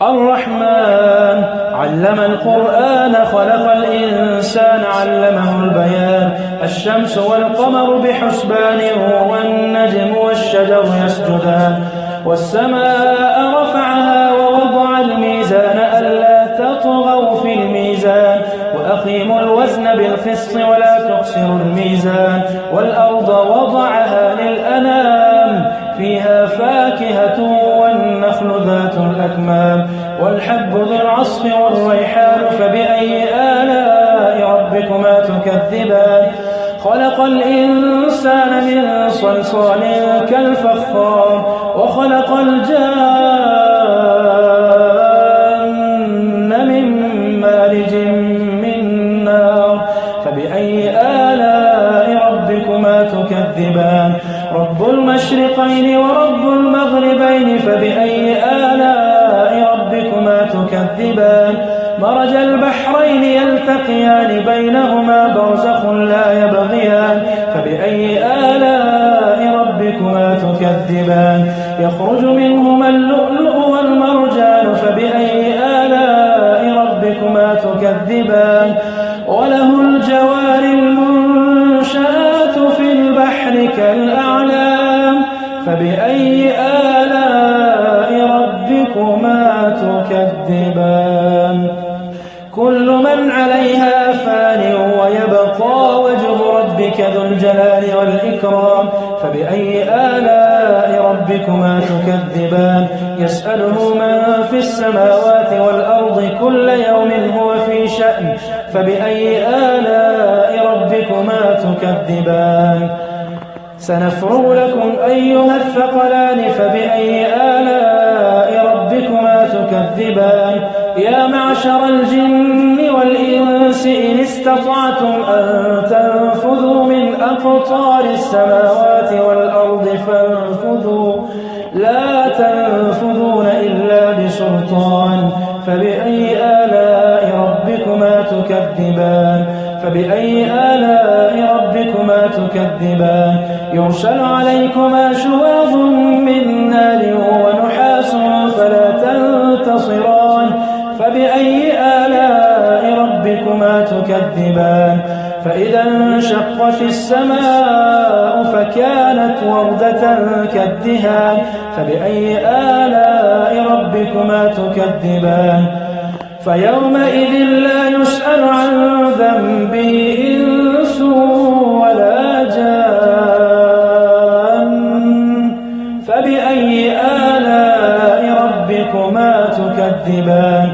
الرحمن علم القرآن خلق الإنسان علمه البيان الشمس والقمر بحسبان والنجم والشجر يسجدان والسماء رفعها ووضع الميزان ألا تطغوا في الميزان وأقيموا الوزن بالقسط ولا تخسروا الميزان والأرض وضعها للأنام فيها فاكهة والنخل ذات الأكمام والحب ذو العصف والريحان فبأي آلاء ربكما تكذبان خلق الإنسان من صلصال كالفخار وخلق الجان من مارج من نار فبأي آلاء ربكما تكذبان رب المشرقين ورب المغربين فبأي آلاء ربكما تكذبان مرج البحرين يلتقيان بينهما برزخ لا يبغيان فبأي آلاء ربكما تكذبان يخرج منهما اللؤلؤ والمرجان فبأي آلاء ربكما تكذبان وله الجوار المنشآت في البحر كالأعلام فبأي آلاء ربكما تكذبان كل من عليها فان ويبقى وجه ربك ذو الجلال والإكرام فبأي آلاء ربكما تكذبان يسأله من في السماوات والأرض كل يوم هو في شأن فبأي آلاء ربكما تكذبان سنفرغ لكم أيها الثقلان فبأي آلاء ربكما تكذبان يا معشر الجن والإنس إن استطعتم أن تنفذوا من أقطار السماوات والأرض فانفذوا لا تنفذون إلا بسلطان فبأي آلاء ربكما تكذبان فبأي آلاء ربكما تكذبان يرسل عليكما شواظ من نار ونحاس فلا تنتصران فبأي آلاء ربكما تكذبان فإذا انشقت السماء فكانت وردة كالدهان فبأي آلاء ربكما تكذبان فيومئذ لا يسأل عن ذنبه إنس ولا جان فبأي آلاء ربكما تكذبان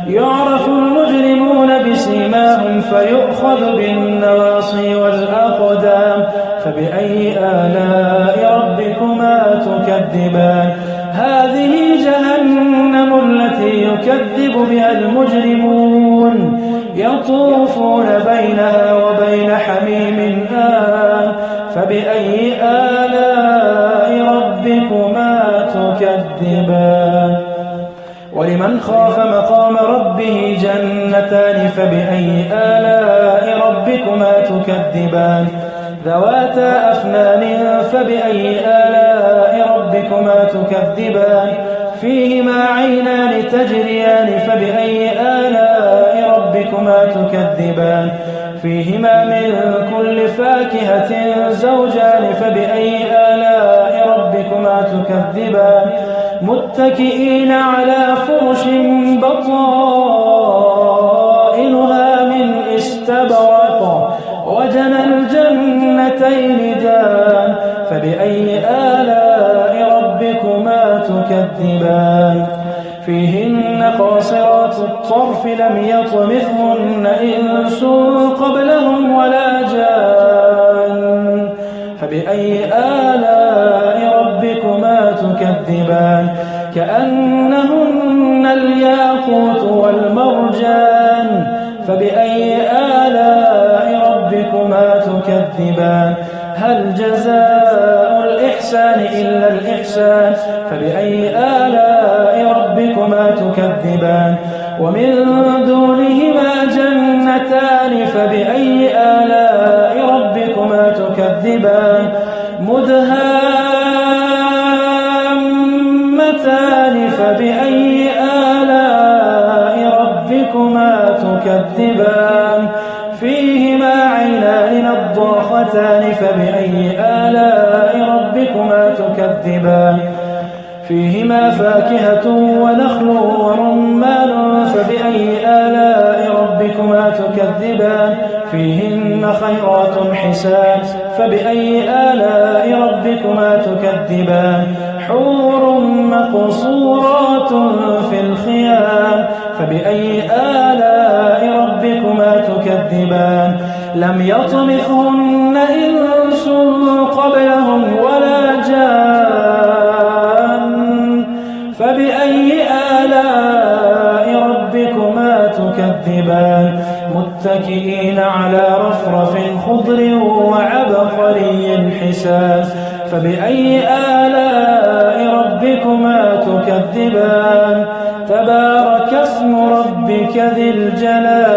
يعرف المجرمون بسيماهم فيؤخذ بالنواصي والأقدام فبأي آلاء ربكما تكذبان هذه جهنم التي يكذب بها المجرمون يطوفون بينها وبين حميم آن فبأي آلاء ربكما تكذبان ولمن خاف مقام ربه جنتان فبأي آلاء ربكما تكذبان ذواتا أفنان فبأي آلاء ربكما تكذبان فيهما عينان تجريان فبأي آلاء ربكما تكذبان فيهما من كل فاكهة زوجان فبأي آلاء ربكما تكذبان متكئين على فرش بطائنها من استبرق وجنى الجنتين دان فبأي آلاء ربكما تكذبان فيهن قاصرات الطرف لم يطمثهن إنس قبلهم ولا جان فبأي آلاء ربكما تكذبان كأنهن الياقوت والمرجان فبأي آلاء ربكما تكذبان هل جزاء الإحسان إلا الإحسان فبأي آلاء ربكما تكذبان ومن دونهما جنتان فبأي آلاء ربكما تكذبان مدهامتان فبأي آلاء تكذبان فيهما عينان نضاختان فبأي آلاء ربكما تكذبان فيهما فاكهة ونخل ورمان فبأي آلاء ربكما تكذبان فيهن خيرات حسان فبأي آلاء ربكما تكذبان حور مقصورات في الخيام فبأي آلاء ربكما تكذبان لم يطمثهن إنس قبلهم ولا جان فبأي آلاء ربكما تكذبان متكئين على رفرف خضر وعبقري حسان فبأي آلاء ربكما تكذبان تبارك اسم ربك ذي الجلال